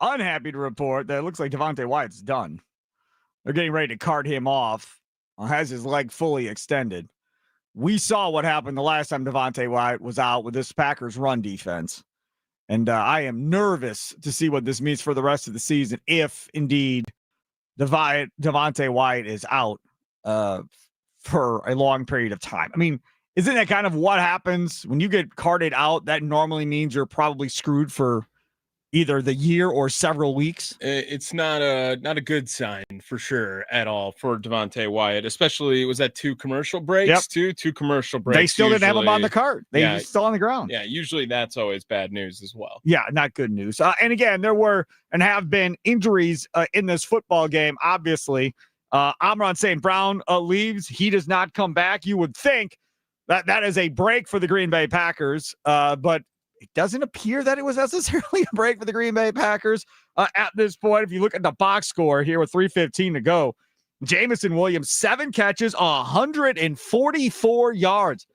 unhappy to report that it looks like Devontae Wyatt's done. They're getting ready to cart him off. Has his leg fully extended. We saw what happened the last time Devontae Wyatt was out with this Packers run defense. And I am nervous to see what this means for the rest of the season if, indeed, Devontae Wyatt is out for a long period of time. I mean, isn't that kind of what happens when you get carted out? That normally means you're probably screwed for either the year or several weeks. It's not a good sign for sure at all for Devontae Wyatt, especially was that 2 commercial breaks too. 2 commercial breaks. They still didn't have him on the cart. They were still on the ground. Yeah, usually that's always bad news as well. Yeah, not good news. And again, there were and have been injuries in this football game. Obviously, Amon St. Brown leaves. He does not come back. You would think that is a break for the Green Bay Packers, but it doesn't appear that it was necessarily a break for the Green Bay Packers at this point. If you look at the box score here with 3:15 to go, Jameson Williams, 7 catches, 144 yards.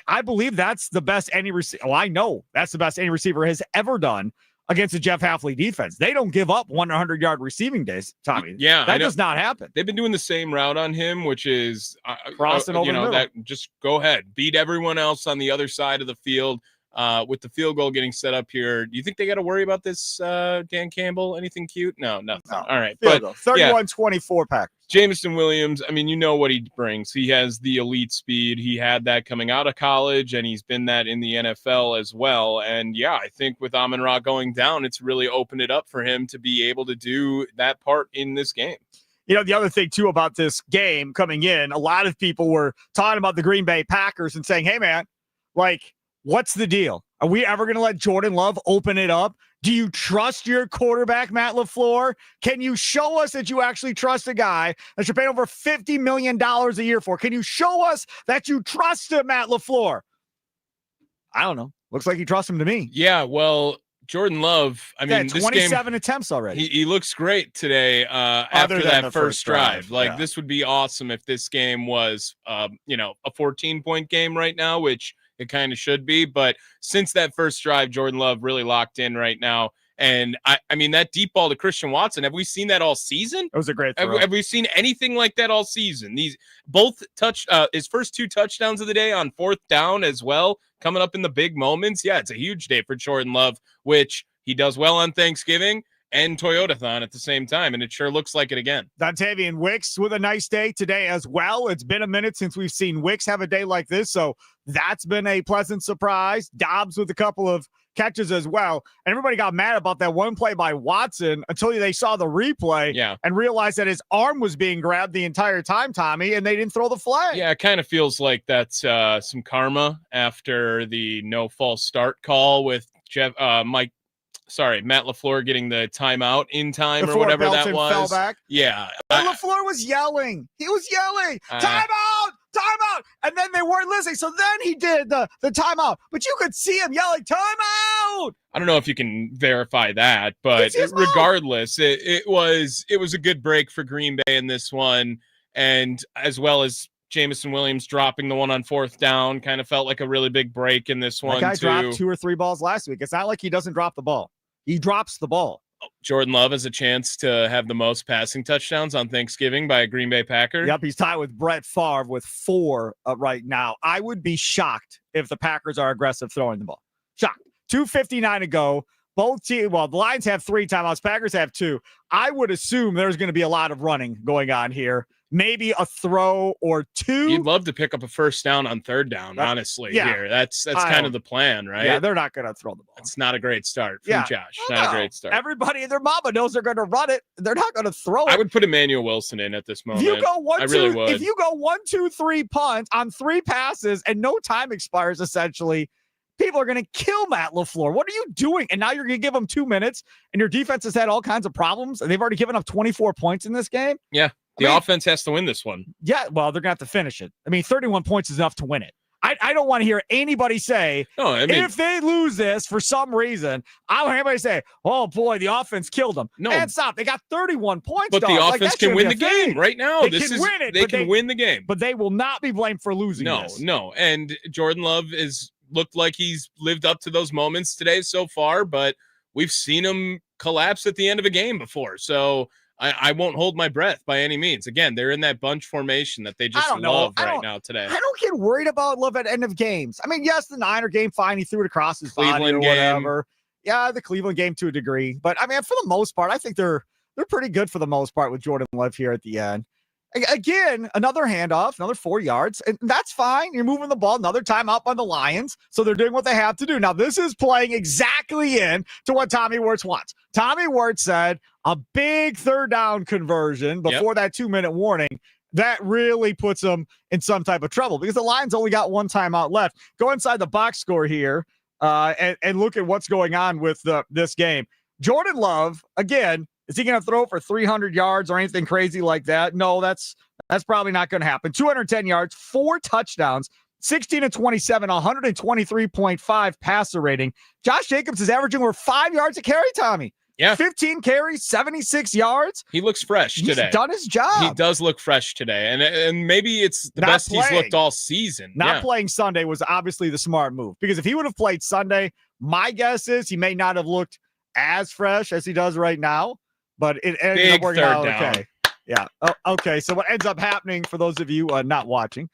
I believe that's the best any receiver. Well, I know that's the best any receiver has ever done against the Jeff Hafley defense. They don't give up 100-yard receiving days, Tommy. Yeah, that does not happen. They've been doing the same route on him, which is crossing over the middle. That just go ahead, beat everyone else on the other side of the field. With the field goal getting set up here, do you think they got to worry about this, Dan Campbell? Anything cute? No, nothing. No. All right. But 31-24 Packers. Jameson Williams, I mean, you know what he brings. He has the elite speed. He had that coming out of college, and he's been that in the NFL as well. And, yeah, I think with Amon-Ra going down, it's really opened it up for him to be able to do that part in this game. You know, the other thing, too, about this game coming in, a lot of people were talking about the Green Bay Packers and saying, hey, man, like, what's the deal? Are we ever going to let Jordan Love open it up? Do you trust your quarterback, Matt LaFleur? Can you show us that you actually trust a guy that you're paying over $50 million a year for? Can you show us that you trust him, Matt LaFleur? I don't know. Looks like you trust him to me. Yeah, well, Jordan Love, I mean, 27 attempts already. He looks great today after that first drive. This would be awesome if this game was, a 14-point game right now, which it kind of should be. But since that first drive, Jordan Love really locked in right now. And I mean, that deep ball to Christian Watson, have we seen that all season? It was a great throw. Have we seen anything like that all season? These both his first 2 touchdowns of the day on 4th down as well, coming up in the big moments. Yeah, it's a huge day for Jordan Love, which he does well on Thanksgiving and Toyotathon at the same time, and it sure looks like it again. Dontavian Wicks with a nice day today as well. It's been a minute since we've seen Wicks have a day like this, so that's been a pleasant surprise. Dobbs with a couple of catches as well. And everybody got mad about that one play by Watson until they saw the replay and realized that his arm was being grabbed the entire time, Tommy, and they didn't throw the flag. Yeah, it kind of feels like that's some karma after the no false start call with Matt LaFleur getting the timeout in time or whatever that was. Fell back. Yeah. LaFleur was yelling. He was yelling, timeout, timeout. And then they weren't listening. So then he did the timeout. But you could see him yelling, timeout. I don't know if you can verify that, but regardless, it was a good break for Green Bay in this one. And as well as Jameson Williams dropping the one on 4th down, kind of felt like a really big break in this one. That guy dropped 2 or 3 balls last week. It's not like he doesn't drop the ball. He drops the ball. Jordan Love has a chance to have the most passing touchdowns on Thanksgiving by a Green Bay Packer. Yep, he's tied with Brett Favre with 4 right now. I would be shocked if the Packers are aggressive throwing the ball. Shocked. 2:59 to go. Both teams, well, the Lions have 3 timeouts. Packers have 2. I would assume there's going to be a lot of running going on here. Maybe a throw or 2. You'd love to pick up a first down on 3rd down, honestly, here. That's kind of the plan, right? Yeah, they're not going to throw the ball. It's not a great start from Josh. Not a great start. Everybody and their mama knows they're going to run it. They're not going to throw it. I would put Emmanuel Wilson in at this moment. If you go 1, I 2, really would. If you go 1, 2, 3 punts on 3 passes and no time expires, essentially, people are going to kill Matt LaFleur. What are you doing? And now you're going to give him 2 minutes, and your defense has had all kinds of problems, and they've already given up 24 points in this game? Yeah. The offense has to win this one. Yeah, well, they're going to have to finish it. I mean, 31 points is enough to win it. I don't want to hear anybody say, if they lose this for some reason, I don't want anybody say, oh, boy, the offense killed them. No. And stop. They got 31 points. But the offense can win the game right now. They can win the game. But they will not be blamed for losing this. No. And Jordan Love looked like he's lived up to those moments today so far, but we've seen him collapse at the end of a game before. So I won't hold my breath by any means. Again, they're in that bunch formation that they just love right now today. I don't get worried about Love at end of games. I mean, yes, the Niner game, fine. He threw it across his body or whatever. Yeah, the Cleveland game to a degree. But, I mean, for the most part, I think they're pretty good for the most part with Jordan Love here at the end. Again, another handoff, another 4 yards, and that's fine. You're moving the ball, another timeout by the Lions, so they're doing what they have to do. Now, this is playing exactly in to what Tommy Wirtz wants. Tommy Wirtz said a big third down conversion before that 2-minute warning. That really puts them in some type of trouble because the Lions only got one timeout left. Go inside the box score here and look at what's going on with this game. Jordan Love, again, is he going to throw for 300 yards or anything crazy like that? No, that's probably not going to happen. 210 yards, 4 touchdowns, 16-27, 123.5 passer rating. Josh Jacobs is averaging over 5 yards a carry, Tommy. Yeah. 15 carries, 76 yards. He looks fresh today. He's done his job. He does look fresh today. And maybe it's the best he's looked all season. Not playing Sunday was obviously the smart move because if he would have played Sunday, my guess is he may not have looked as fresh as he does right now. But it ended up working out okay. Yeah. Oh, okay. So what ends up happening for those of you not watching,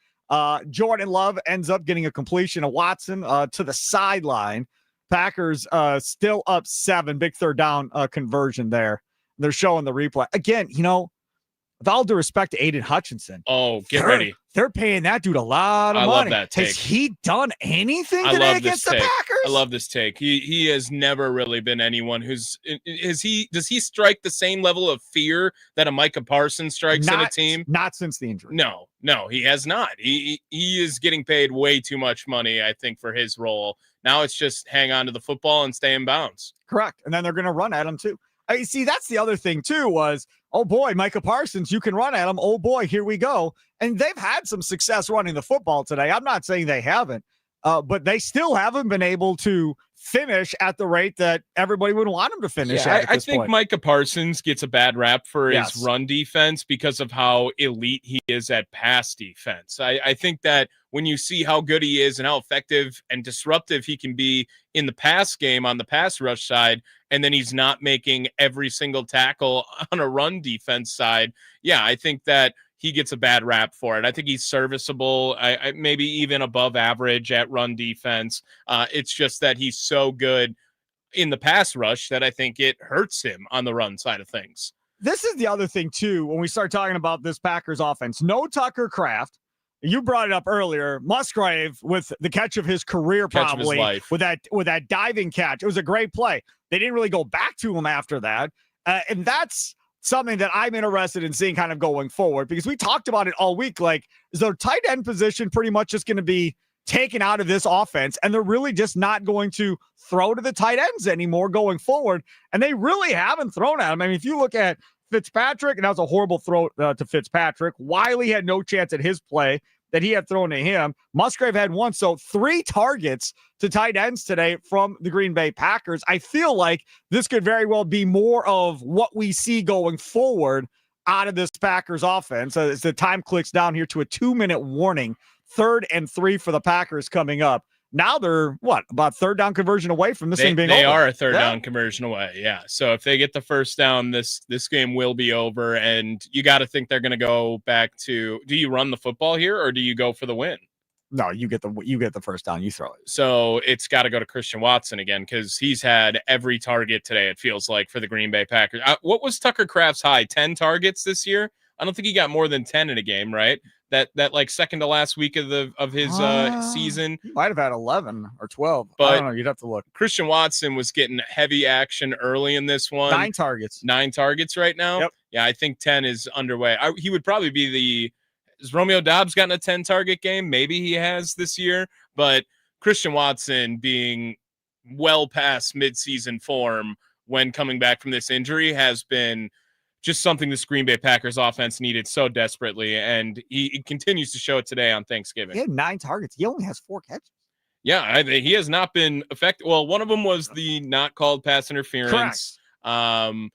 Jordan Love ends up getting a completion of Watson to the sideline. Packers still up 7, big third down conversion there. They're showing the replay. Again, with all due respect to Aiden Hutchinson. Oh, get ready. They're paying that dude a lot of money. I love that take. Has he done anything today against the Packers? I love this take. He has never really been anyone does he strike the same level of fear that a Micah Parsons strikes in a team? Not since the injury. No, he has not. He is getting paid way too much money, I think, for his role. Now it's just hang on to the football and stay in bounds. Correct. And then they're going to run at him too. See, that's the other thing too was, oh boy, Micah Parsons, you can run at him. Oh boy, here we go. And they've had some success running the football today. I'm not saying they haven't, but they still haven't been able to finish at the rate that everybody would want them to finish at I think Micah Parsons gets a bad rap for his run defense because of how elite he is at pass defense. I think that when you see how good he is and how effective and disruptive he can be in the pass game on the pass rush side, and then he's not making every single tackle on a run defense side. Yeah, I think that he gets a bad rap for it. I think he's serviceable, maybe even above average at run defense. It's just that he's so good in the pass rush that I think it hurts him on the run side of things. This is the other thing, too, when we start talking about this Packers offense. No Tucker Kraft. You brought it up earlier. Musgrave with the catch of his career, probably with that diving catch. It was a great play. They didn't really go back to him after that. And that's something that I'm interested in seeing kind of going forward because we talked about it all week. Like, is their tight end position pretty much just going to be taken out of this offense? And they're really just not going to throw to the tight ends anymore going forward. And they really haven't thrown at him. I mean, if you look at Fitzpatrick, and that was a horrible throw to Fitzpatrick. Wiley had no chance at his play that he had thrown to him. Musgrave had one. So 3 targets to tight ends today from the Green Bay Packers. I feel like this could very well be more of what we see going forward out of this Packers offense. As the time clicks down here to a 2-minute warning, 3rd and 3 for the Packers coming up. Now they're about third down conversion away from this thing being over. They are a third down conversion away. Yeah. So if they get the first down, this game will be over. And you got to think they're going to go back to, do you run the football here or do you go for the win? No, you get the first down, you throw it. So it's got to go to Christian Watson again because he's had every target today, it feels like, for the Green Bay Packers. What was Tucker Kraft's high? 10 targets this year? I don't think he got more than 10 in a game, right? That like second to last week of his season. He might have had 11 or 12. But I don't know. You'd have to look. Christian Watson was getting heavy action early in this one. 9 targets. 9 targets right now. Yep. Yeah, I think 10 is underway. He would probably be has Romeo Doubs gotten a 10 target game? Maybe he has this year. But Christian Watson being well past midseason form when coming back from this injury has been just something this Green Bay Packers offense needed so desperately, and he continues to show it today on Thanksgiving. He had 9 targets. He only has 4 catches. Yeah, he has not been effective. Well, one of them was the not called pass interference. Correct.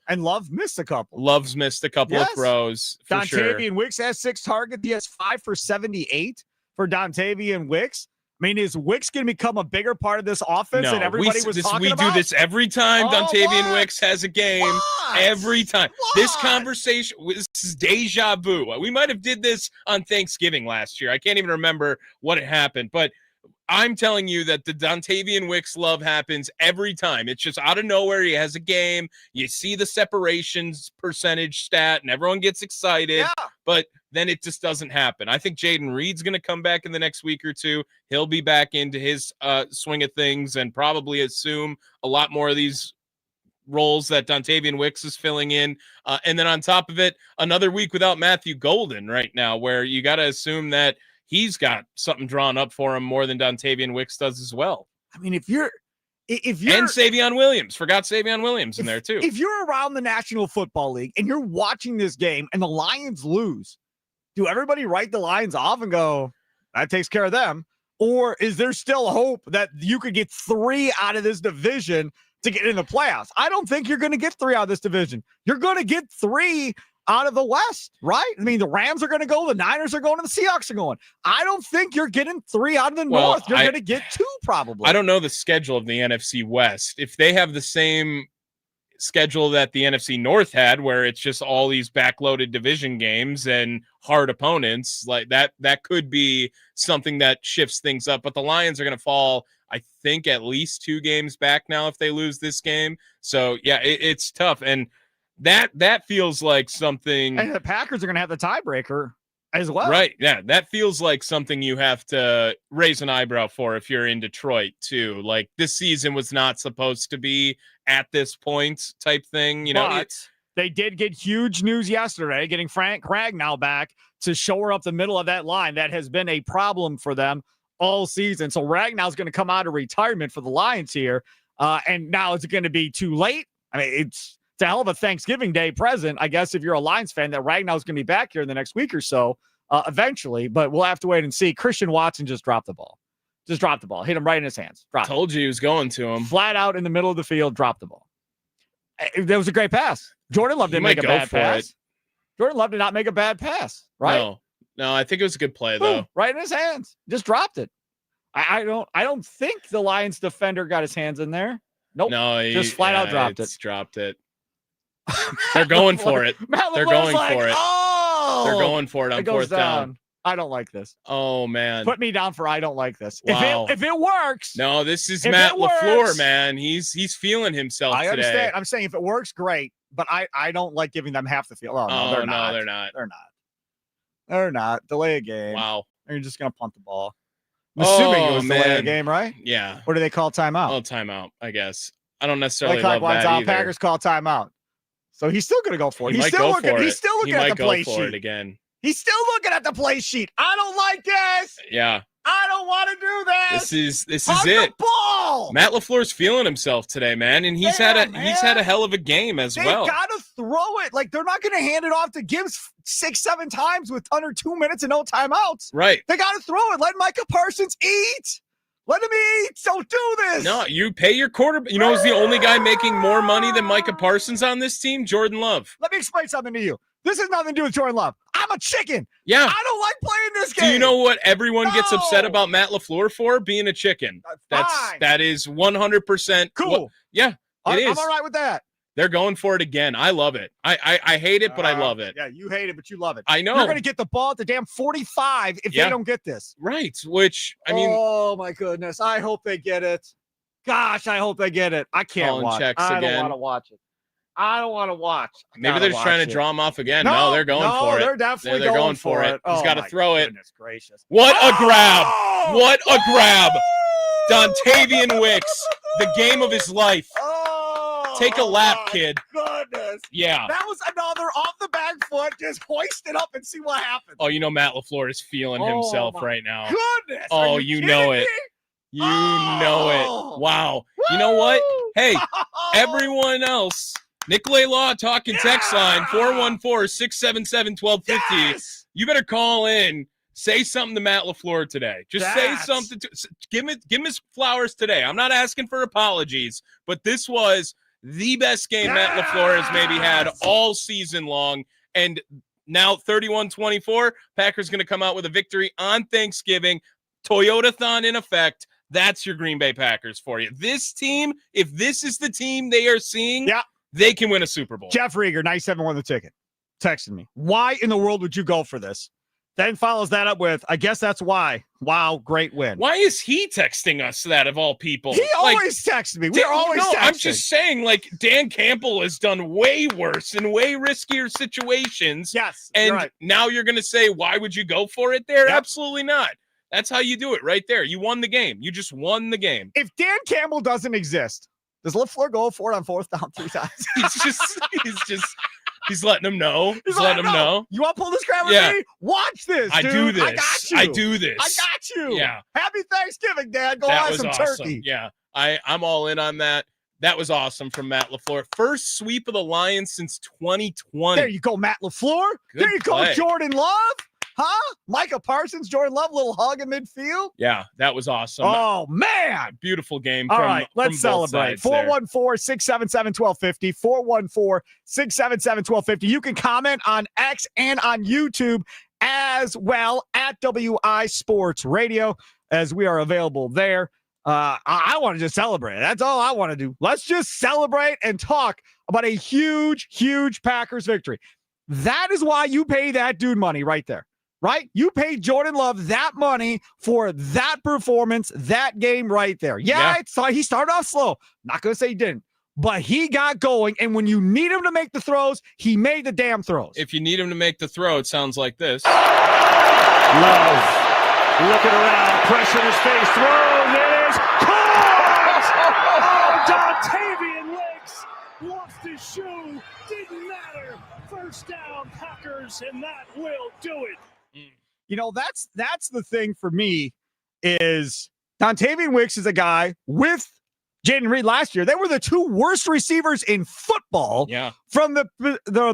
And Love missed a couple. Love's missed a couple of throws. Dontavian Wicks has 6 targets. He has 5 for 78 for Dontavian Wicks. I mean, is Wicks going to become a bigger part of this offense than everybody was talking about? We do this every time Dontavian Wicks has a game. What? Every time. What? This conversation, this is deja vu. We might have did this on Thanksgiving last year. I can't even remember what happened, but I'm telling you that the Dontavian Wicks love happens every time. It's just out of nowhere. He has a game. You see the separations percentage stat, and everyone gets excited. Yeah. But then it just doesn't happen. I think Jaden Reed's going to come back in the next week or two. He'll be back into his swing of things and probably assume a lot more of these roles that Dontavian Wicks is filling in. And then on top of it, another week without Matthew Golden right now, where you got to assume that he's got something drawn up for him more than Dontavian Wicks does as well. I mean, if you're and Savion Williams, forgot Savion Williams in there too. If you're around the National Football League and you're watching this game and the Lions lose, do everybody write the Lions off and go, that takes care of them? Or is there still hope that you could get 3 out of this division to get in the playoffs? I don't think you're going to get 3 out of this division. You're going to get 3 out of the West, right? I mean, the Rams are going to go, the Niners are going, and the Seahawks are going. I don't think you're getting 3 out of the North. You're going to get 2 probably. I don't know the schedule of the NFC West. If they have the same schedule that the NFC North had, where it's just all these backloaded division games and hard opponents, like that could be something that shifts things up. But the Lions are going to fall, I think, at least 2 games back now if they lose this game. So yeah, it's tough. And that feels like something. And the Packers are going to have the tiebreaker as well. Right. Yeah. That feels like something you have to raise an eyebrow for if you're in Detroit too. Like, this season was not supposed to be at this point type thing. You know, they did get huge news yesterday, getting Frank Ragnow back to shore up the middle of that line. That has been a problem for them all season. So Ragnow's going to come out of retirement for the Lions here. And now is it going to be too late? I mean, it's a hell of a Thanksgiving Day present, I guess, if you're a Lions fan, that Ragnow's going to be back here in the next week or so eventually. But we'll have to wait and see. Christian Watson just dropped the ball. Hit him right in his hands. Told you he was going to him. Flat out in the middle of the field, dropped the ball. That was a great pass. Jordan Love didn't make a bad pass. Jordan Love did not make a bad pass, right? No, I think it was a good play, though. Right in his hands. Just dropped it. I don't think the Lions defender got his hands in there. Nope. No, just flat out dropped it. Dropped it. They're going for it. They're going for it. Oh! They're going for it on 4th down. I don't like this. Oh, man. Put me down for I don't like this. Wow. If it works. No, this is Matt LaFleur, man. He's feeling himself today. I understand. I'm saying if it works, great. But I don't like giving them half the field. Oh, no, they're not. They're not. Delay a game. Wow. You're just going to punt the ball. I'm assuming it was delay a game, right? Yeah. Or do they call timeout? Oh, timeout, I guess. I don't necessarily love that either. Packers call timeout. So he's still going to go for it. He's still looking at the play sheet again. He's still looking at the play sheet. I don't like this. Yeah. I don't want to do this. This is it. Ball. Matt LaFleur's feeling himself today, man, and he's had a hell of a game as well. They got to throw it. Like, they're not going to hand it off to Gibbs 6-7 times with under 2 minutes and no timeouts. Right. They got to throw it. Let Micah Parsons eat. Let him eat. Don't do this. No, you pay your quarterback. You know who's the only guy making more money than Micah Parsons on this team? Jordan Love. Let me explain something to you. This has nothing to do with Jordan Love. I'm a chicken. Yeah. I don't like playing this game. Do you know what everyone gets upset about Matt LaFleur for? Being a chicken. That is 100% cool. Yeah, it is. I'm all right with that. They're going for it again. I love it. I hate it, but I love it. Yeah, you hate it, but you love it. I know. You're going to get the ball at the damn 45 if they don't get this. Right, which, I mean. Oh, my goodness. I hope they get it. Gosh, I hope they get it. I can't watch it. I don't want to watch it. I don't want to watch. Maybe they're just trying to draw him off again. No, they're going for it. They're definitely going for it. He's got to throw it. Goodness gracious. What a grab. What a grab. Dontavian Wicks, the game of his life. Take a lap, kid. Goodness. Yeah. That was another off the back foot. Just hoist it up and see what happens. Oh, you know Matt LaFleur is feeling himself right now. Goodness. Oh, you know it. You know it. Wow. Woo! You know what? Hey, everyone else. Nicolay Law talking text line 414-677-1250. Yes! You better call in. Say something to Matt LaFleur today. Just say something. Give him his flowers today. I'm not asking for apologies, but this was the best game Matt LaFleur has maybe had all season long. And now 31-24, Packers going to come out with a victory on Thanksgiving. Toyotathon in effect. That's your Green Bay Packers for you. This team, if this is the team they are seeing, they can win a Super Bowl. Jeff Rieger, 97 the ticket, texted me. Why in the world would you go for this? Then follows that up with, I guess that's why. Wow, great win. Why is he texting us that of all people? He always texts me. We're always texting. I'm just saying, Dan Campbell has done way worse and way riskier situations. Yes, and right. Now you're going to say, why would you go for it there? Yep. Absolutely not. That's how you do it right there. You won the game. You just won the game. If Dan Campbell doesn't exist, does LaFleur go for it on 4th down 3 times? He's letting them know. He's letting them know. You want to pull this crap with me? Watch this, dude. I do this. I got you. I do this. I got you. Yeah. Happy Thanksgiving, Dad. Go have some awesome. turkey. Yeah. I'm all in on that. That was awesome from Matt LaFleur. First sweep of the Lions since 2020. There you go, Matt LaFleur. Good there you play. go, Jordan Love. Huh? Micah Parsons, Jordan Love, little hug in midfield. Yeah, that was awesome. Oh, man. Beautiful game. All right, let's celebrate. 414-677-1250. 414-677-1250. You can comment on X and on YouTube as well at WI Sports Radio, as we are available there. I want to just celebrate. That's all I want to do. Let's just celebrate and talk about a huge, huge Packers victory. That is why you pay that dude money right there. Right? You paid Jordan Love that money for that performance, that game right there. Yeah. He started off slow. Not going to say he didn't, but he got going. And when you need him to make the throws, he made the damn throws. If you need him to make the throw, it sounds like this. Love looking around, pressure in his face, throws, it is caught! Oh, Dontavian Wicks lost his shoe, didn't matter. First down, Packers, and that will do it. You know, that's the thing for me is Dontavian Wicks is a guy with Jaden Reed last year. They were the 2 worst receivers in football from the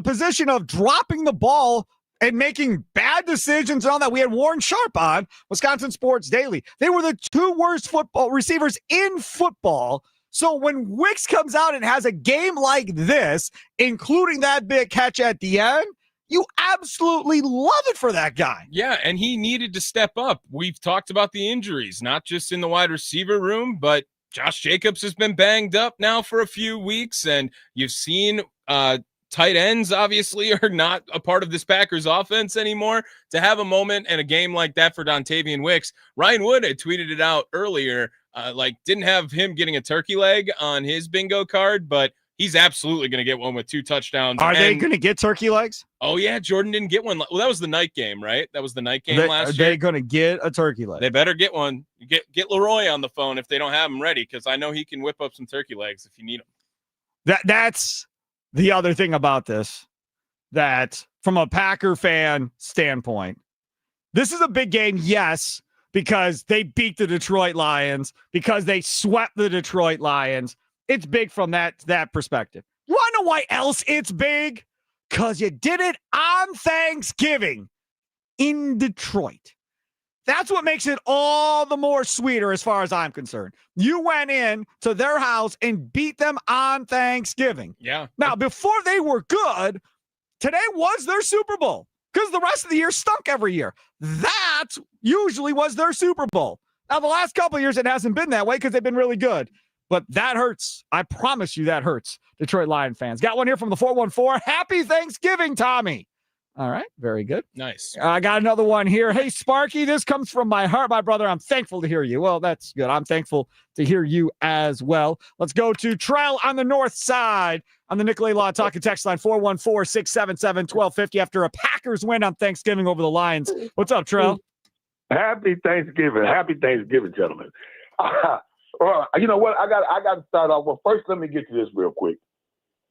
position of dropping the ball and making bad decisions and all that. We had Warren Sharp on Wisconsin Sports Daily. They were the 2 worst football receivers in football. So when Wicks comes out and has a game like this, including that big catch at the end, you absolutely love it for that guy. Yeah, and he needed to step up. We've talked about the injuries, not just in the wide receiver room, but Josh Jacobs has been banged up now for a few weeks, and you've seen tight ends obviously are not a part of this Packers offense anymore. To have a moment and a game like that for Dontavian Wicks, Ryan Wood had tweeted it out earlier, didn't have him getting a turkey leg on his bingo card, but he's absolutely going to get one with 2 touchdowns. Are they going to get turkey legs? Oh, yeah. Jordan didn't get one. Well, that was the night game, right? That was the night game last year. Are they going to get a turkey leg? They better get one. Get Leroy on the phone if they don't have him ready, because I know he can whip up some turkey legs if you need them. That's the other thing about this, that from a Packer fan standpoint, this is a big game, yes, because they beat the Detroit Lions, because they swept the Detroit Lions. It's big from that perspective. You want to know why else it's big? Because you did it on Thanksgiving in Detroit. That's what makes it all the more sweeter as far as I'm concerned. You went in to their house and beat them on Thanksgiving. Yeah. Now, before they were good, today was their Super Bowl, because the rest of the year stunk every year. That usually was their Super Bowl. Now, the last couple of years, it hasn't been that way because they've been really good. But that hurts. I promise you that hurts, Detroit Lion fans. Got one here from the 414. Happy Thanksgiving, Tommy. All right. Very good. Nice. I got another one here. Hey, Sparky, this comes from my heart, my brother. I'm thankful to hear you. Well, that's good. I'm thankful to hear you as well. Let's go to Trell on the north side on the Nicolay Law Talk and Text line 414-677-1250 after a Packers win on Thanksgiving over the Lions. What's up, Trell? Happy Thanksgiving. Happy Thanksgiving, gentlemen. Well, you know what? I got to start off. Well, first, let me get to this real quick.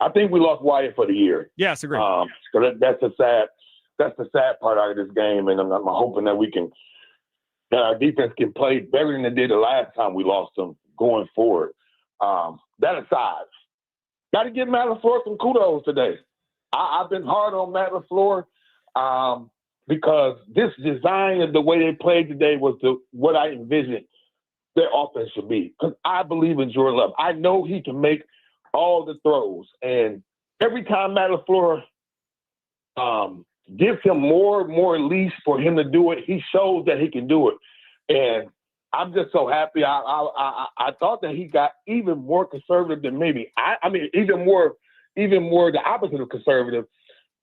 I think we lost Wyatt for the year. Yes, agree. So that's the sad part out of this game, and I'm hoping that our defense can play better than it did the last time we lost them going forward. That aside, got to give Matt LaFleur some kudos today. I've been hard on Matt LaFleur because this design of the way they played today was what I envisioned their offense should be. Because I believe in Jordan Love. I know he can make all the throws. And every time Matt LaFleur gives him more leash for him to do it, he shows that he can do it. And I'm just so happy. I thought that he got even more conservative than maybe I mean even more the opposite of conservative.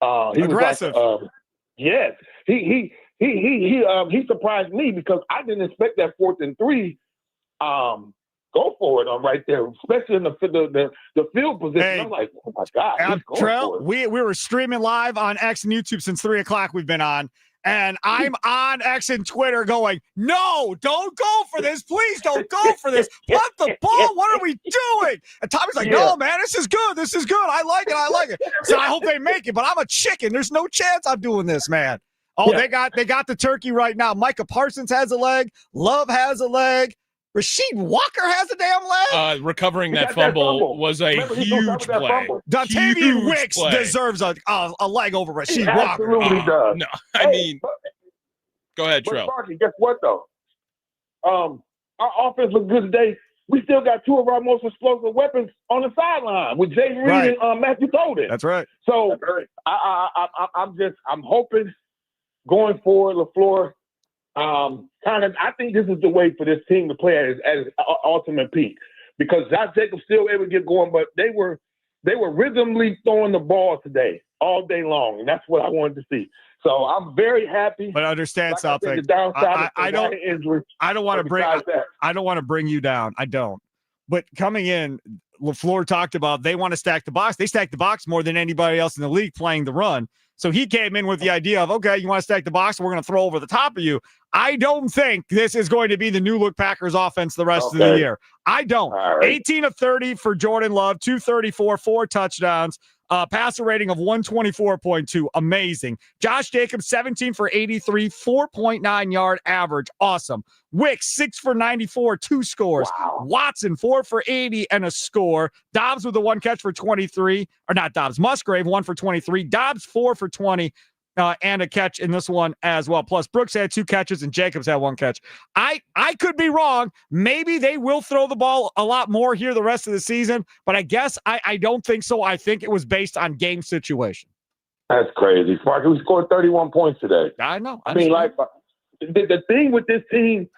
He aggressive. was like, yes, he surprised me because I didn't expect that 4th and 3. Go for it right there, especially in the field position. Hey, I'm like, oh my God, he's going Trell, for it. we were streaming live on X and YouTube since 3:00. We've been on. And I'm on X and Twitter going, no, don't go for this. Please don't go for this. Punt the ball. What are we doing? And Tommy's like, no, man, this is good. This is good. I like it. So I hope they make it, but I'm a chicken. There's no chance I'm doing this, man. Oh, they got the turkey right now. Micah Parsons has a leg. Love has a leg. Rasheed Walker has a damn leg. Recovering that fumble was a huge play. Dontavian Wicks deserves a leg over Rasheed Walker. Absolutely does. No, I mean, go ahead, Trell. Sparky, guess what though? Our offense looked good today. We still got 2 of our most explosive weapons on the sideline with Jay Reed and Matthew Golden. That's right. So I'm hoping going forward, LaFleur. I think this is the way for this team to play at its ultimate peak, because Josh Jacobs still able to get going, but they were rhythmically throwing the ball today all day long, and that's what I wanted to see. So I'm very happy. But understand something. The downside I don't want to bring you down. I don't. But coming in, LaFleur talked about they want to stack the box. They stack the box more than anybody else in the league playing the run. So he came in with the idea of, okay, you want to stack the box, we're going to throw over the top of you. I don't think this is going to be the new look Packers offense the rest of the year. I don't. Right. 18 of 30 for Jordan Love, 234, 4 touchdowns, passer rating of 124.2. Amazing. Josh Jacobs, 17 for 83, 4.9 yard average. Awesome. Wicks, 6 for 94, 2 scores. Wow. Watson, 4 for 80 and a score. Dobbs with the 1 catch for 23. Or not Dobbs. Musgrave, 1 for 23. Dobbs, 4 for 20. And a catch in this one as well. Plus, Brooks had 2 catches and Jacobs had 1 catch. I could be wrong. Maybe they will throw the ball a lot more here the rest of the season, but I guess I don't think so. I think it was based on game situation. That's crazy. Sparky, we scored 31 points today. I know. I mean, like, the thing with this team,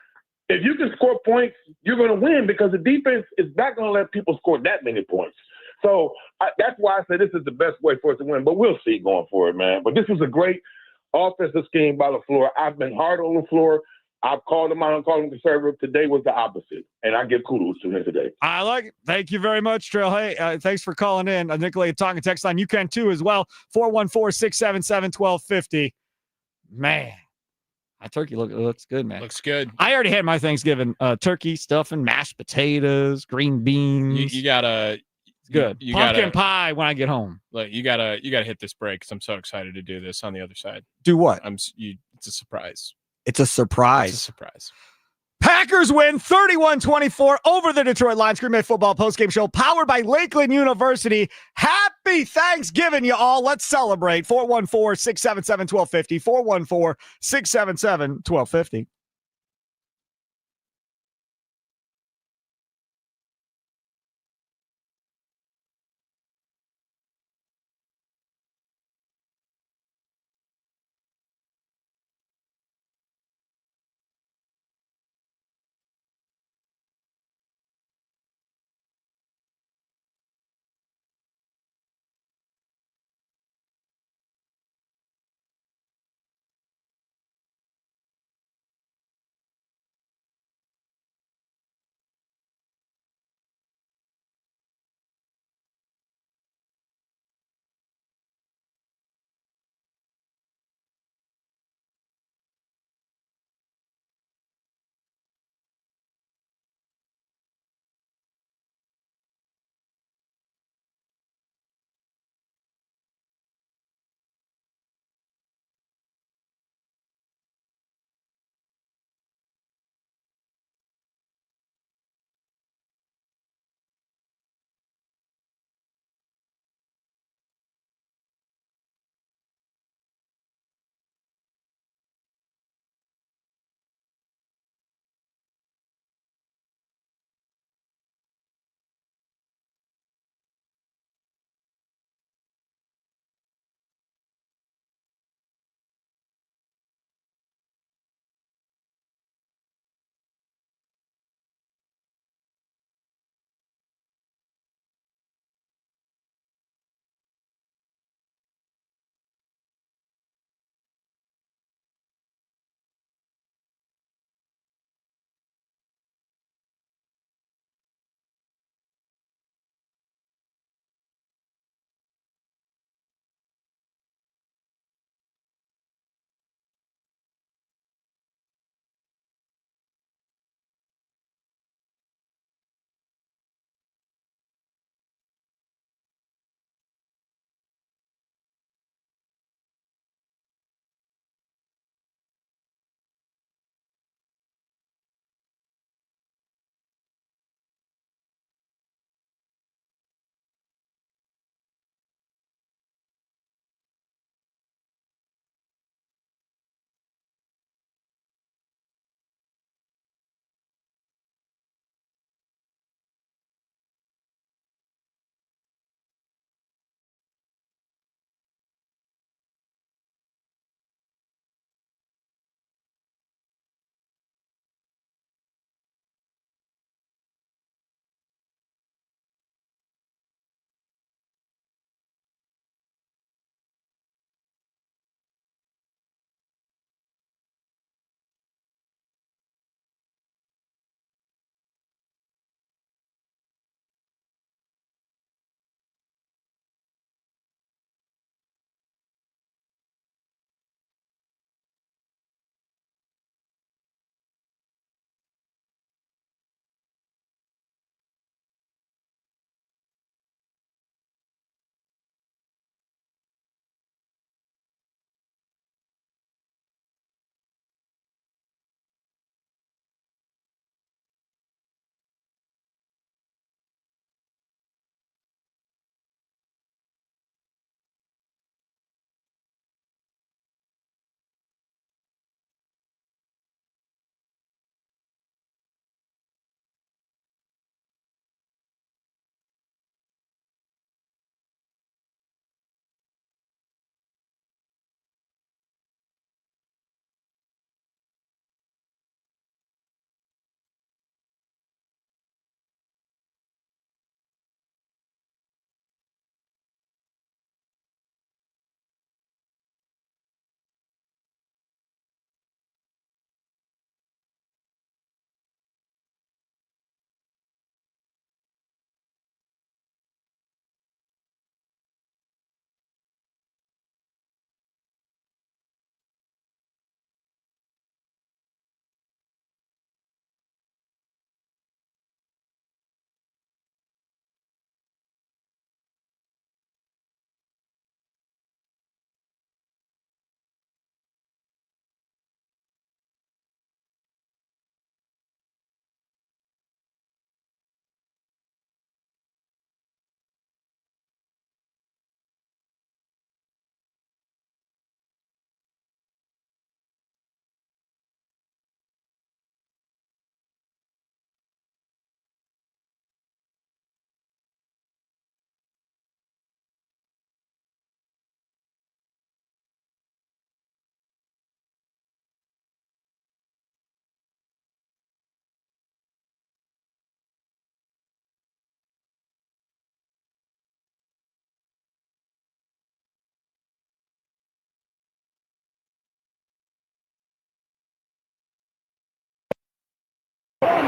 if you can score points, you're going to win, because the defense is not going to let people score that many points. So that's why I say this is the best way for us to win. But we'll see going forward, man. But this was a great offensive scheme by LaFleur. I've been hard on LaFleur. I've called him out and called him conservative. Today was the opposite, and I give kudos to him today. I like it. Thank you very much, Trail. Hey, thanks for calling in. Nicolay talking text line. You can too as well. 414-677-1250. Man, that turkey looks good, man. Looks good. I already had my Thanksgiving turkey, stuffing, mashed potatoes, green beans. You gotta. Good. Pumpkin pie when I get home. Look, you gotta hit this break because I'm so excited to do this on the other side. Do what? It's a surprise. It's a surprise. It's a surprise. Packers win 31-24 over the Detroit Lions. Green Bay Football Postgame Show powered by Lakeland University. Happy Thanksgiving, you all. Let's celebrate. 414-677-1250. 414-677-1250.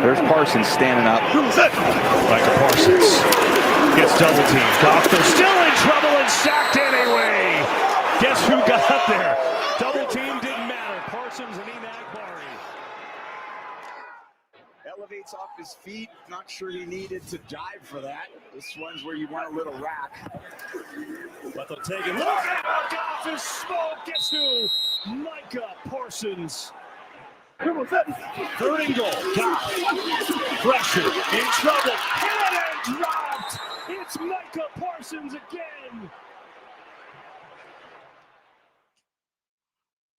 There's Parsons standing up. Micah Parsons gets double teamed. Goff, they're still in trouble and sacked anyway. Guess who got up there? Double team didn't matter. Parsons and Enagbari. Elevates off his feet. Not sure he needed to dive for that. This one's where you want a little rack. But they'll take it. Look out! Goff is smoke. Guess who? Micah Parsons. Third and goal. Goff. Pressure. In trouble. Hit and dropped. It's Micah Parsons again.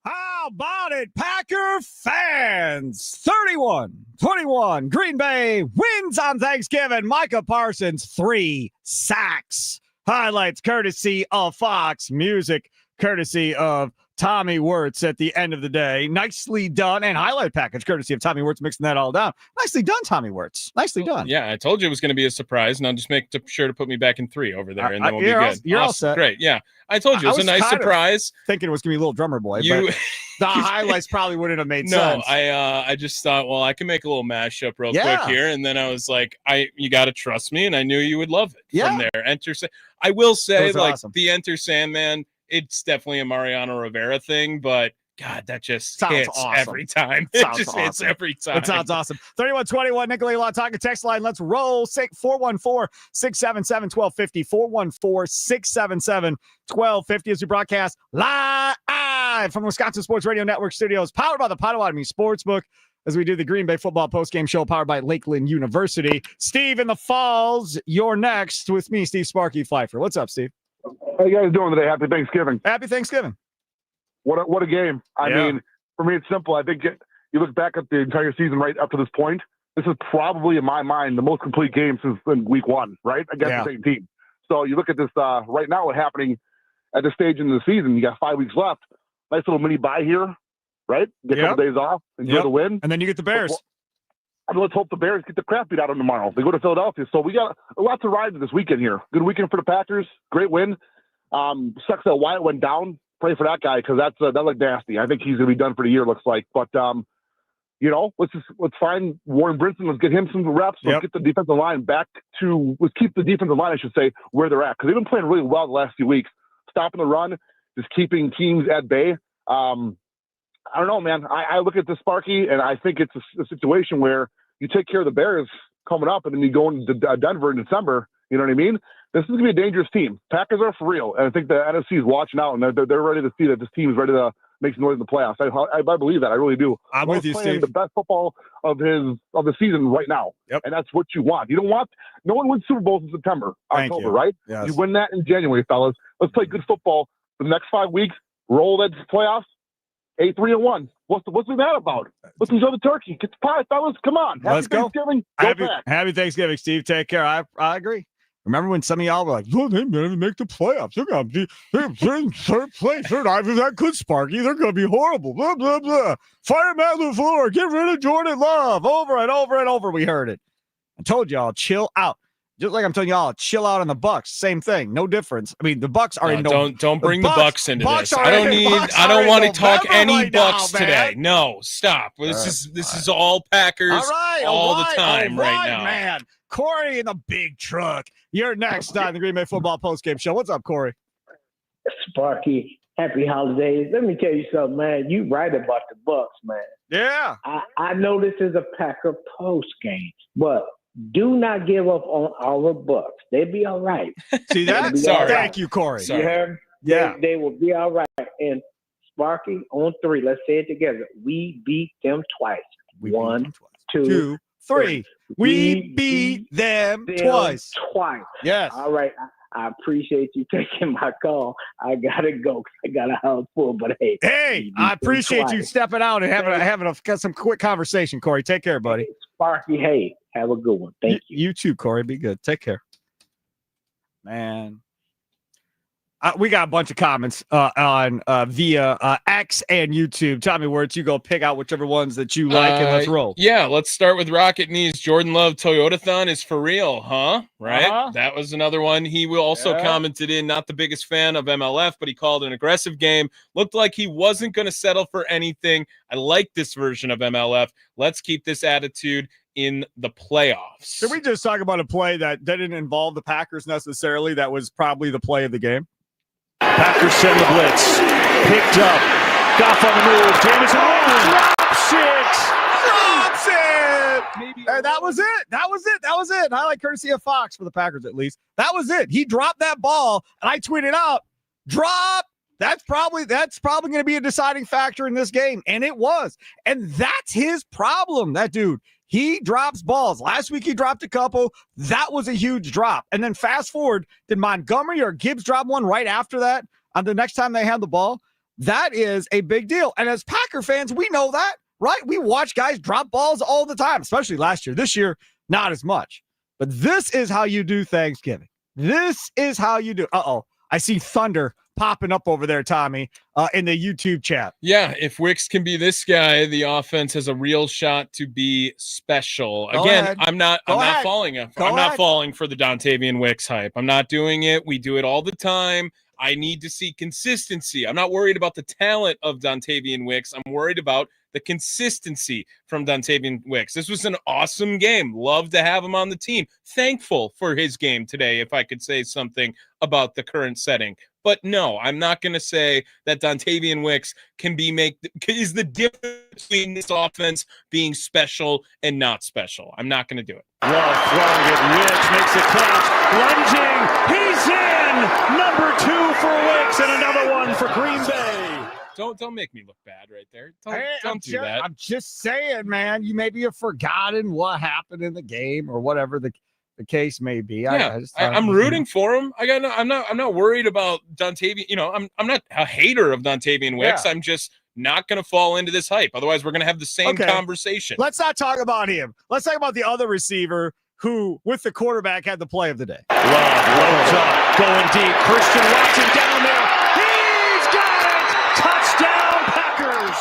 How about it, Packer fans? 31-21. Green Bay wins on Thanksgiving. Micah Parsons, 3 sacks. Highlights courtesy of Fox Music, courtesy of Tommy Wirtz at the end of the day. Nicely done. And highlight package courtesy of Tommy Wirtz, mixing that all down. Nicely done, Tommy Wirtz. Nicely done. Yeah, I told you it was going to be a surprise, and I'll just make sure to put me back in 3 over there, and then we'll be good. You're all set. Great. Yeah, I told you it was a nice surprise. Thinking it was going to be a little drummer boy, but the highlights probably wouldn't have made sense. No, I just thought, well, I can make a little mashup real quick here, and then I was like, you got to trust me, and I knew you would love it from there. I will say, like, awesome. The Enter Sandman, it's definitely a Mariano Rivera thing, but God, that just hits every time. It just hits every time. It sounds awesome. 31-21, Nicolay Lautaka text line. Let's roll. 414-677-1250. 414-677-1250 as we broadcast live from Wisconsin Sports Radio Network studios, powered by the Potawatomi Sportsbook, as we do the Green Bay football postgame show powered by Lakeland University. Steve in the Falls, you're next with me, Steve Sparky Pfeiffer. What's up, Steve? How you guys doing today? Happy Thanksgiving. Happy Thanksgiving. What a game. I mean, for me, it's simple. I think you look back at the entire season right up to this point, this is probably, in my mind, the most complete game since week 1, right? Against the same team. So you look at this right now, what's happening at this stage in the season. You got 5 weeks left. Nice little mini bye here, right? Get a couple days off, enjoy the win. And then you get the Bears. Let's hope the Bears get the crap beat out of them tomorrow. They go to Philadelphia. So we got a lot to ride this weekend here. Good weekend for the Packers. Great win. Sucks that Wyatt went down. Pray for that guy because that looked nasty. I think he's going to be done for the year, looks like. But, let's find Warren Brinson. Let's get him some reps. Let's get the defensive line let's keep the defensive line, I should say, where they're at. Because they've been playing really well the last few weeks. Stopping the run, just keeping teams at bay. I don't know, man. I look at the Sparky, and I think it's a situation where you take care of the Bears coming up, and then you go into Denver in December. You know what I mean? This is going to be a dangerous team. Packers are for real, and I think the NFC is watching out, and they're ready to see that this team is ready to make some noise in the playoffs. I believe that. I really do. I'm with you, Steve. The best football of the season right now, and that's what you want. You don't want no one wins Super Bowls in September, October, right? Yes. You win that in January, fellas. Let's play good football for the next 5 weeks. Roll that playoffs. 8-3-1. What's that about? Let's enjoy the turkey. Get the pie, fellas. Come on. Let's go. Thanksgiving. Happy Thanksgiving, Steve. Take care. I agree. Remember when some of y'all were like, "Oh, they didn't make the playoffs. They're going to be in third place. They're not even that good, Sparky. They're going to be horrible. Blah, blah, blah. Fire Matt LaFleur. Get rid of Jordan Love." Over and over and over, we heard it. I told y'all, chill out. Just like I'm telling y'all, chill out on the Bucks. Same thing, no difference. I mean, the Bucks are don't bring the Bucks into this. I don't want to talk any Bucks today. No, stop. This is all Packers all the time right now. Man. Corey in the big truck. You're next on the Green Bay Football Postgame Show. What's up, Corey? Sparky, happy holidays. Let me tell you something, man. You right about the Bucks, man. Yeah. I know this is a Packer postgame, but do not give up on our Bucks. They'll be all right. See that? Sorry. Thank you, Corey. You heard? Yeah. They will be all right. And Sparky, on 3, let's say it together. We beat them twice. 1, 2, 3. We beat them twice. Yes. All right. I appreciate you taking my call. I gotta go. I got a house full, but hey, I appreciate you stepping out and having some quick conversation, Corey. Take care, buddy. Sparky, hey, have a good one. Thank you. You too, Corey. Be good. Take care, man. We got a bunch of comments on via X and YouTube. Tommy Wirtz, you go pick out whichever ones that you like, and let's roll. Yeah, let's start with Rocket Knees. Jordan Love Toyotathon is for real, huh? Right? Uh-huh. That was another one. He will also commented in, not the biggest fan of MLF, but he called an aggressive game. Looked like he wasn't going to settle for anything. I like this version of MLF. Let's keep this attitude in the playoffs. Did we just talk about a play that didn't involve the Packers necessarily? That was probably the play of the game. Packers send the blitz. Picked up. Goff on the move. Jamison drops it. That was it. Highlight courtesy of Fox for the Packers, at least. That was it. He dropped that ball, and I tweeted out, drop. That's probably going to be a deciding factor in this game, and it was. And that's his problem, that dude. He drops balls. Last week he dropped a couple. That was a huge drop. And then fast forward, did Montgomery or Gibbs drop one right after that on the next time they had the ball? That is a big deal. And as Packer fans, we know that, right? We watch guys drop balls all the time, especially last year. This year, not as much. But this is how you do Thanksgiving. This is how you do. I see thunder popping up over there, Tommy, in the YouTube chat. Yeah, if Wicks can be this guy, the offense has a real shot to be special. Go Again, ahead. I'm not falling for the Dontavian Wicks hype. I'm not doing it. We do it all the time. I need to see consistency. I'm not worried about the talent of Dontavian Wicks. I'm worried about the consistency from Dontavian Wicks. This was an awesome game. Love to have him on the team. Thankful for his game today, if I could say something about the current setting. But no, I'm not going to say that Dontavian Wicks is the difference between this offense being special and not special. I'm not going to do it. Love throwing it. Wicks makes a catch. Lunging. He's in. Number 2 for Wicks and another one for Green Bay. Don't make me look bad right there. Don't do that. I'm just saying, man, you maybe have forgotten what happened in the game or whatever the case may be. Yeah, I'm rooting for him. I'm not worried about Dontavian. You know, I'm not a hater of Dontavian Wicks. Yeah. I'm just not going to fall into this hype. Otherwise, we're going to have the same conversation. Let's not talk about him. Let's talk about the other receiver who, with the quarterback, had the play of the day. Love loads up, going deep. Christian Watson down there. He's got it. Touchdown, Packers.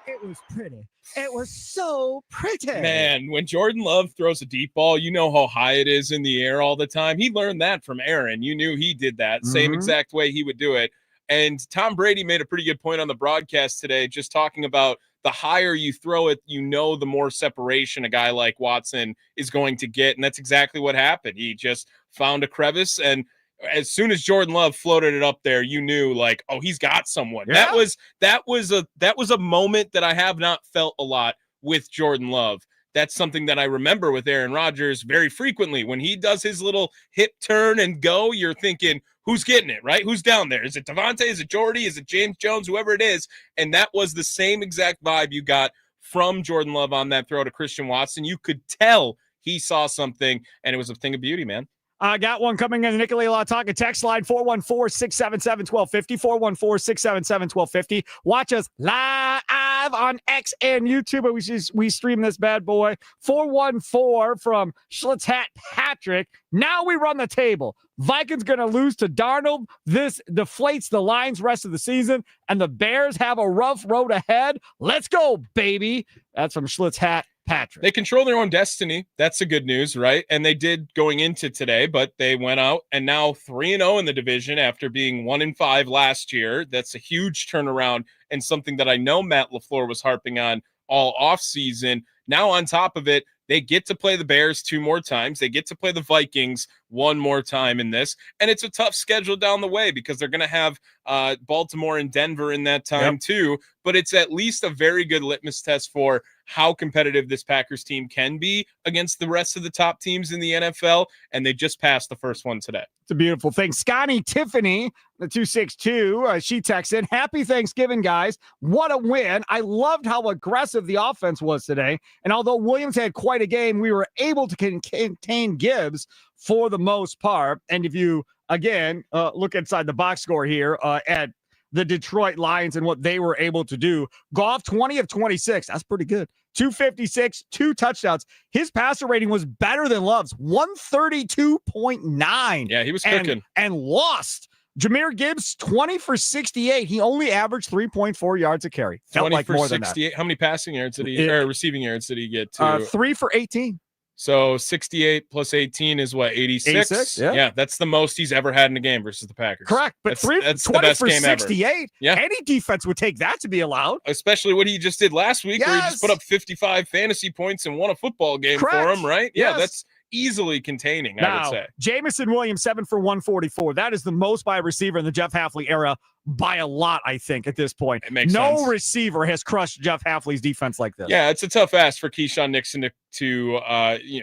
It was pretty. It was so pretty. Man, when Jordan Love throws a deep ball, you know how high it is in the air all the time. He learned that from Aaron. You knew he did that same exact way he would do it. And Tom Brady made a pretty good point on the broadcast today, just talking about the higher you throw it, you know, the more separation a guy like Watson is going to get. And that's exactly what happened. He just found a crevice, and as soon as Jordan Love floated it up there, you knew, like, oh, he's got someone. Yeah. That was a moment that I have not felt a lot with Jordan Love. That's something that I remember with Aaron Rodgers very frequently. When he does his little hip turn and go, you're thinking, who's getting it, right? Who's down there? Is it Devontae? Is it Jordy? Is it James Jones? Whoever it is. And that was the same exact vibe you got from Jordan Love on that throw to Christian Watson. You could tell he saw something, and it was a thing of beauty, man. I got one coming in the Nicolay Talking text line 414-677-1250, 414-677-1250. Watch us live on X and YouTube. We stream this bad boy. 414 from Schlitz Hat Patrick. Now we run the table. Vikings going to lose to Darnold. This deflates the Lions rest of the season, and the Bears have a rough road ahead. Let's go, baby. That's from Schlitz Hat Patrick. They control their own destiny. That's the good news, right? And they did going into today, but they went out and now 3-0 in the division after being 1-5 last year. That's a huge turnaround and something that I know Matt LaFleur was harping on all offseason. Now on top of it, they get to play the Bears 2 more times. They get to play the Vikings 1 more time in this. And it's a tough schedule down the way because they're going to have Baltimore and Denver in that time too. But it's at least a very good litmus test for how competitive this Packers team can be against the rest of the top teams in the NFL. And they just passed the first one today. It's a beautiful thing. Scotty Tiffany, the 262, she texted, "Happy Thanksgiving, guys. What a win. I loved how aggressive the offense was today. And although Williams had quite a game, we were able to contain Gibbs for the most part." And if you, again, look inside the box score here at the Detroit Lions and what they were able to do, Goff 20 of 26. That's pretty good. 256, 2 touchdowns. His passer rating was better than Love's, 132.9. Yeah, he was cooking. And lost. Jahmyr Gibbs, 20 for 68. He only averaged 3.4 yards a carry. Felt like more than that. How many passing yards did he, or receiving yards did he get to? 3 for 18. So 68 plus 18 is what, 86? 86, yeah, that's the most he's ever had in a game versus the Packers. Correct. But that's 20 the best for game 68. ever. Yeah. Any defense would take that to be allowed. Especially what he just did last week, where he just put up 55 fantasy points and won a football game for him, right? Yeah, that's easily containing, I would say. Jamison Williams, 7 for 144. That is the most by a receiver in the Jeff Hafley era by a lot, I think, at this point. It makes sense. No receiver has crushed Jeff Hafley's defense like this. Yeah, it's a tough ask for Keyshawn Nixon to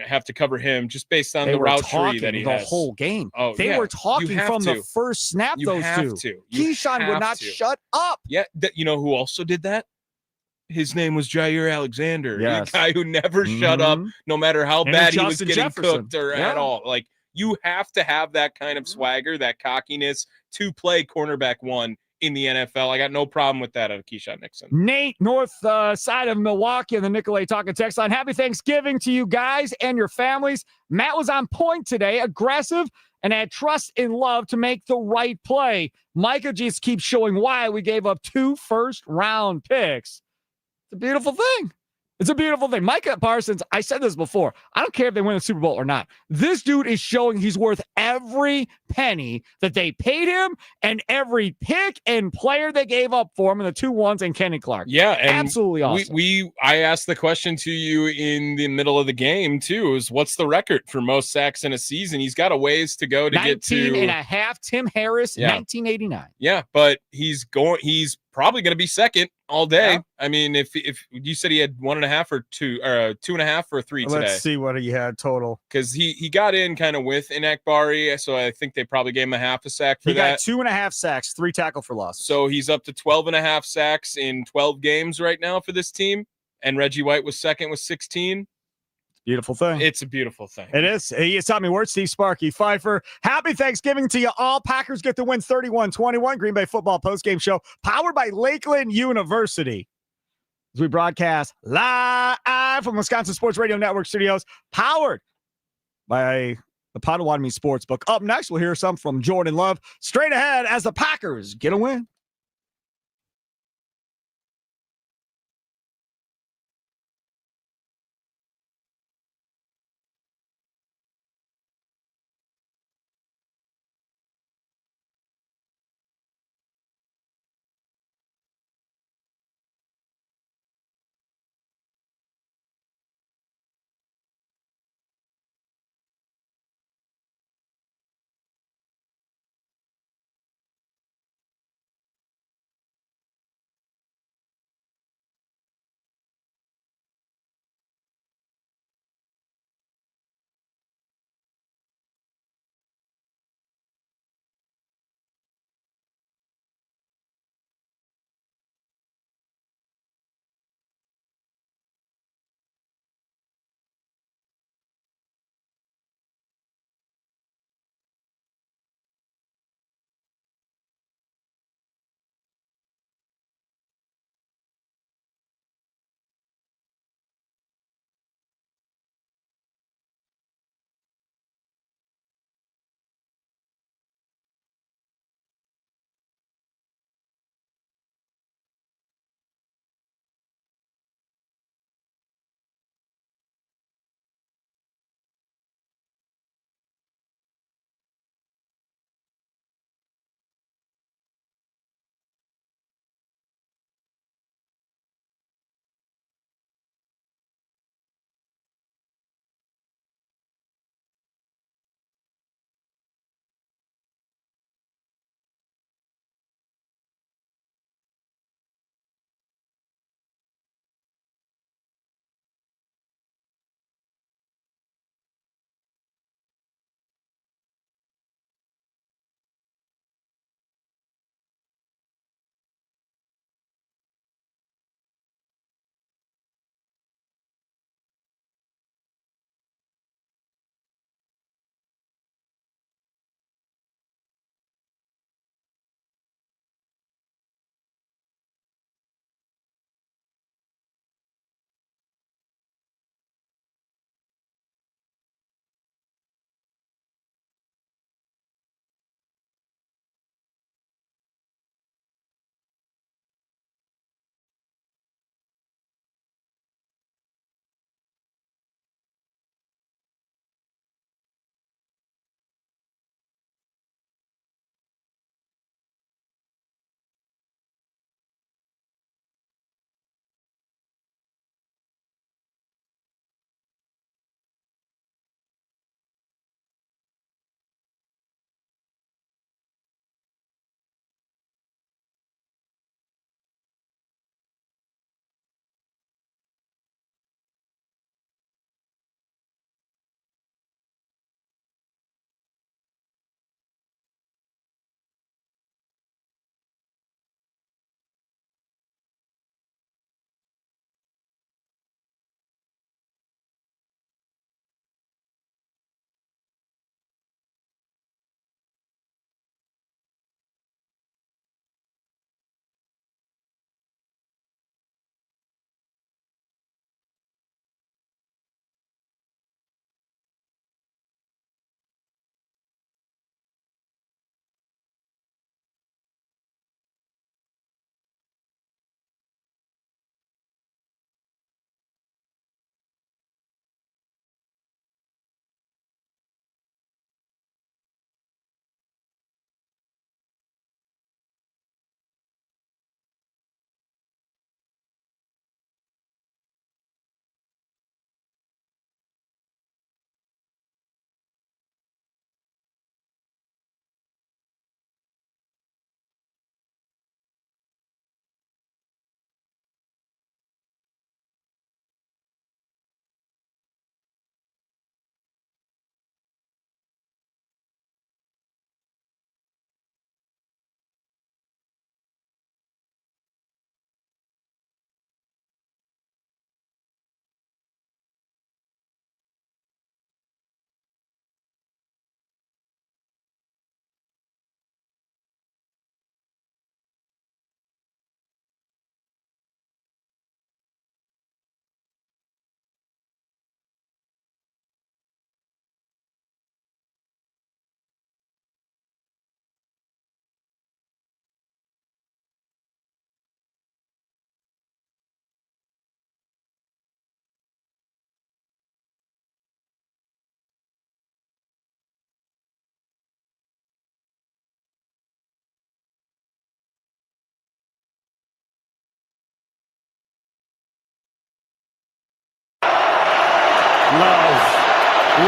have to cover him just based on the route tree that he has. The whole game. Oh, they were talking from the first snap, those two. Keyshawn would not shut up. Yeah, you know who also did that? His name was Jair Alexander, a guy who never shut up, no matter how bad he was getting cooked or at all. Like, you have to have that kind of swagger, that cockiness to play cornerback one in the NFL. I got no problem with that out of Keyshawn Nixon. Nate, north side of Milwaukee, and the Nicolay Talking text line. Happy Thanksgiving to you guys and your families. Matt was on point today, aggressive, and had trust and love to make the right play. Micah just keeps showing why we gave up 2 first-round picks. It's a beautiful thing. It's a beautiful thing. Micah Parsons, I said this before. I don't care if they win the Super Bowl or not. This dude is showing he's worth every penny that they paid him and every pick and player they gave up for him in the 2-1s and Kenny Clark. Yeah, and absolutely awesome. I asked the question to you in the middle of the game too, is what's the record for most sacks in a season? He's got a ways to go to get to 19 and a half. Tim Harris, 1989. Yeah, but he's probably going to be second all day. Yeah. I mean, if you said he had 1.5 or 2 or 2.5 or 3 today. Let's see what he had total. Because he got in kind of with Inakbari, so I think they probably gave him a half a sack for that. He got 2.5 sacks, 3 tackle for loss. So he's up to 12.5 sacks in 12 games right now for this team. And Reggie White was second with 16. Beautiful thing. It's a beautiful thing. It is. He is Tommy Word, Steve Sparky, Pfeiffer. Happy Thanksgiving to you all. Packers get the win 31-21. Green Bay football postgame show powered by Lakeland University. As we broadcast live from Wisconsin Sports Radio Network studios, powered by the Potawatomi Sportsbook. Up next, we'll hear some from Jordan Love. Straight ahead as the Packers get a win.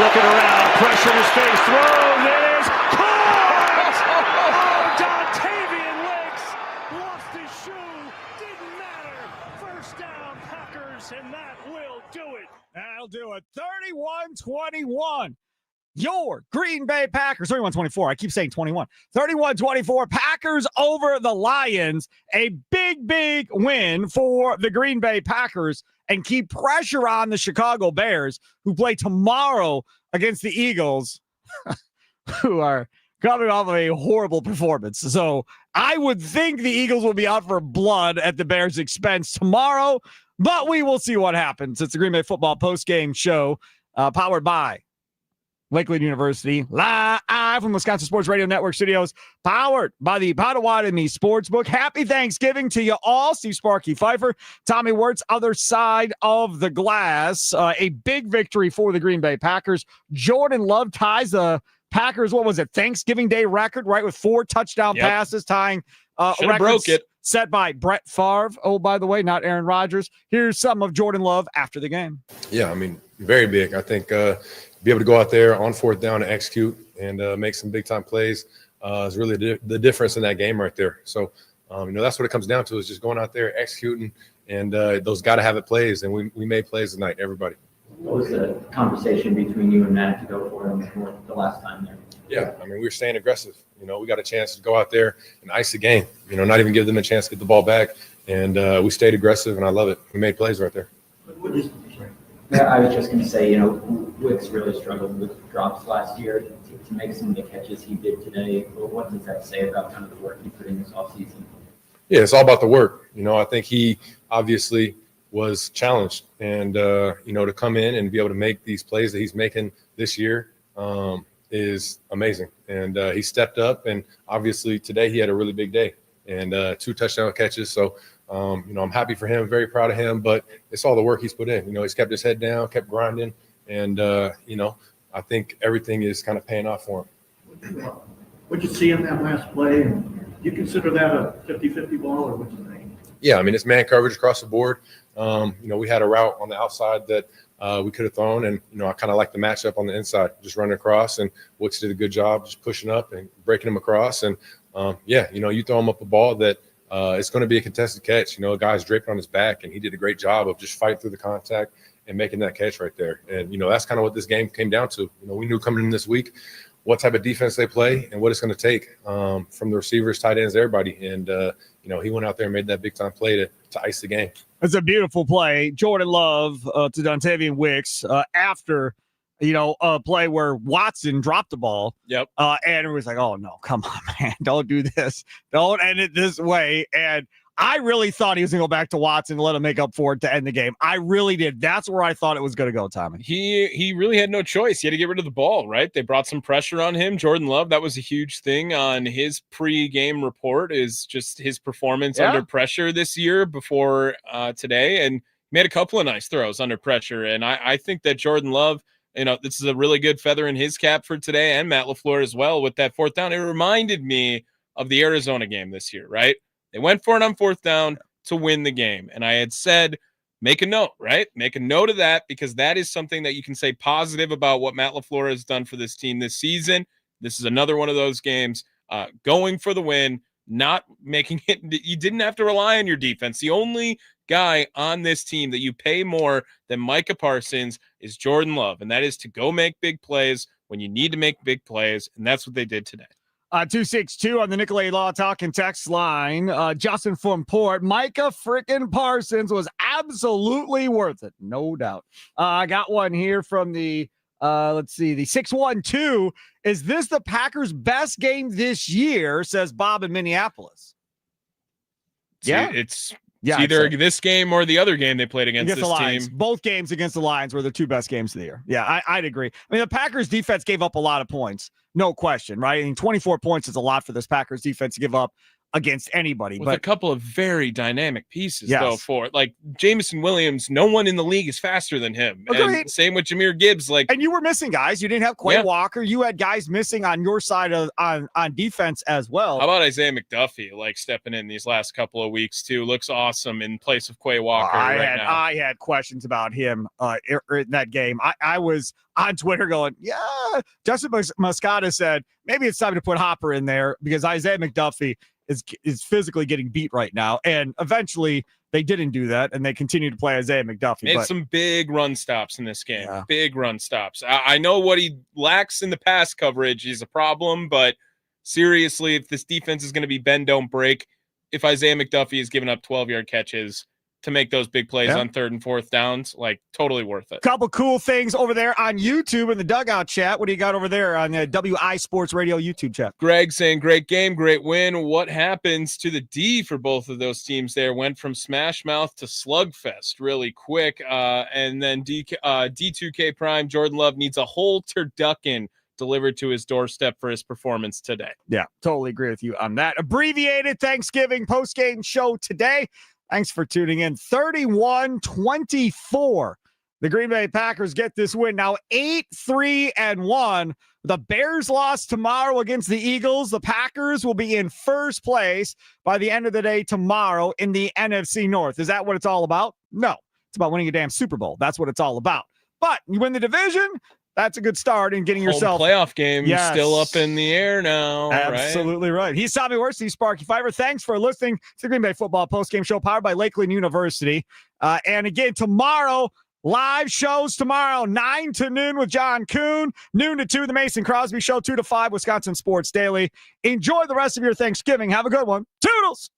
looking around, pressure in his face, throws, it is caught! Oh, Dontavian Wicks lost his shoe, didn't matter. First down, Packers, and that will do it. That'll do it. 31-21. Your Green Bay Packers, 31-24. I keep saying 21. 31-24. Packers over the Lions. A big, big win for the Green Bay Packers and keep pressure on the Chicago Bears, who play tomorrow against the Eagles, who are coming off of a horrible performance. So I would think the Eagles will be out for blood at the Bears' expense tomorrow, but we will see what happens. It's the Green Bay Football Postgame Show, powered by Lakeland University, live from Wisconsin Sports Radio Network studios, powered by the Potawatomi Sportsbook. Happy Thanksgiving to you all. Steve Sparky Pfeiffer, Tommy Wirtz, other side of the glass. A big victory for the Green Bay Packers. Jordan Love ties the Packers, what was it, Thanksgiving Day record, right, with 4 touchdown passes, tying records broke it. Set by Brett Favre. Oh, by the way, not Aaron Rodgers. Here's some of Jordan Love after the game. Yeah, I mean, very big. I think be able to go out there on 4th down and execute and make some big-time plays is really the difference in that game right there. So, that's what it comes down to, is just going out there, executing, and those got-to-have-it plays. And we made plays tonight, everybody. What was the conversation between you and Matt to go for him for the last time there? Yeah, I mean, we were staying aggressive. We got a chance to go out there and ice the game, not even give them a chance to get the ball back. And we stayed aggressive, and I love it. We made plays right there. Yeah, I was just going to say, Wicks really struggled with drops last year. To make some of the catches he did today, what does that say about kind of the work he put in this offseason? Yeah, it's all about the work. I think he obviously was challenged, and to come in and be able to make these plays that he's making this year is amazing. And he stepped up, and obviously today he had a really big day and 2 touchdown catches. So I'm happy for him, very proud of him, but it's all the work he's put in. He's kept his head down, kept grinding, and I think everything is kind of paying off for him. What'd you see in that last play? And do you consider that a 50-50 ball, or what's the name? Yeah, I mean, it's man coverage across the board. We had a route on the outside that we could have thrown, and I kind of like the matchup on the inside, just running across, and Wicks did a good job just pushing up and breaking him across. And you throw him up a ball that it's going to be a contested catch. A guy's draped on his back, and he did a great job of just fighting through the contact and making that catch right there. And that's kind of what this game came down to. We knew coming in this week what type of defense they play and what it's going to take from the receivers, tight ends, everybody. And he went out there and made that big time play to ice the game. It's a beautiful play. Jordan Love to Dontavian Wicks after, a play where Watson dropped the ball. Yep. And it was like, oh, no, come on, man. Don't do this. Don't end it this way. And I really thought he was going to go back to Watson and let him make up for it to end the game. I really did. That's where I thought it was going to go, Tommy. He really had no choice. He had to get rid of the ball, right? They brought some pressure on him. Jordan Love, that was a huge thing on his pre-game report, is just his performance under pressure this year before today, and made a couple of nice throws under pressure. And I think that Jordan Love, this is a really good feather in his cap for today, and Matt LaFleur as well with that 4th down. It reminded me of the Arizona game this year, right? They went for it on 4th down to win the game. And I had said, make a note, right? Make a note of that, because that is something that you can say positive about what Matt LaFleur has done for this team this season. This is another one of those games, going for the win, not making it. You didn't have to rely on your defense. The only guy on this team that you pay more than Micah Parsons is Jordan Love. And that is to go make big plays when you need to make big plays. And that's what they did today. 262 on the Nicolay Law Talk and Text line. Justin from Port. Micah frickin' Parsons was absolutely worth it. No doubt. I got one here from the, the 612. Is this the Packers' best game this year, says Bob in Minneapolis? It's either this game or the other game they played against this the Lions. team. Both games against the Lions were the 2 best games of the year. Yeah, I'd agree. I mean, the Packers defense gave up a lot of points. No question, right? I mean, 24 points is a lot for this Packers defense to give up. against anybody. With but a couple of very dynamic pieces, yes. though, for it. Like Jamison Williams, no one in the league is faster than him. Agreed. And same with Jahmyr Gibbs. And you were missing guys. You didn't have Quay Walker. You had guys missing on your side on defense as well. How about Isaiah McDuffie, stepping in these last couple of weeks too? Looks awesome in place of Quay Walker now. I had questions about him in that game. I was on Twitter going, Justin Moscata said maybe it's time to put Hopper in there because Isaiah McDuffie is physically getting beat right now. And eventually they didn't do that, and they continue to play Isaiah McDuffie. Made some big run stops in this game. Yeah. Big run stops. I know what he lacks in the pass coverage is a problem, but seriously, if this defense is going to be bend, don't break, if Isaiah McDuffie is giving up 12-yard catches to make those big plays on 3rd and 4th downs, totally worth it. Couple cool things over there on YouTube in the Dugout chat. What do you got over there on the WI Sports Radio YouTube chat? Greg saying, great game, great win. What happens to the D for both of those teams there? Went from smash mouth to slugfest really quick. And then D2K Prime, Jordan Love needs a whole turducken delivered to his doorstep for his performance today. Yeah, totally agree with you on that. Abbreviated Thanksgiving postgame show today. Thanks for tuning in. 31-24. The Green Bay Packers get this win. Now 8-3-1. The Bears lost tomorrow against the Eagles. The Packers will be in first place by the end of the day tomorrow in the NFC North. Is that what it's all about? No. It's about winning a damn Super Bowl. That's what it's all about. But you win the division, that's a good start in getting yourself playoff game. Still up in the air now. Absolutely right. He's Tommy Worst. He's Sparky Fiver. Thanks for listening to the Green Bay Football Postgame Show powered by Lakeland University. And again, tomorrow, live shows tomorrow, 9 to noon with John Kuhn, noon to 2, the Mason Crosby Show, 2 to 5, Wisconsin Sports Daily. Enjoy the rest of your Thanksgiving. Have a good one. Toodles!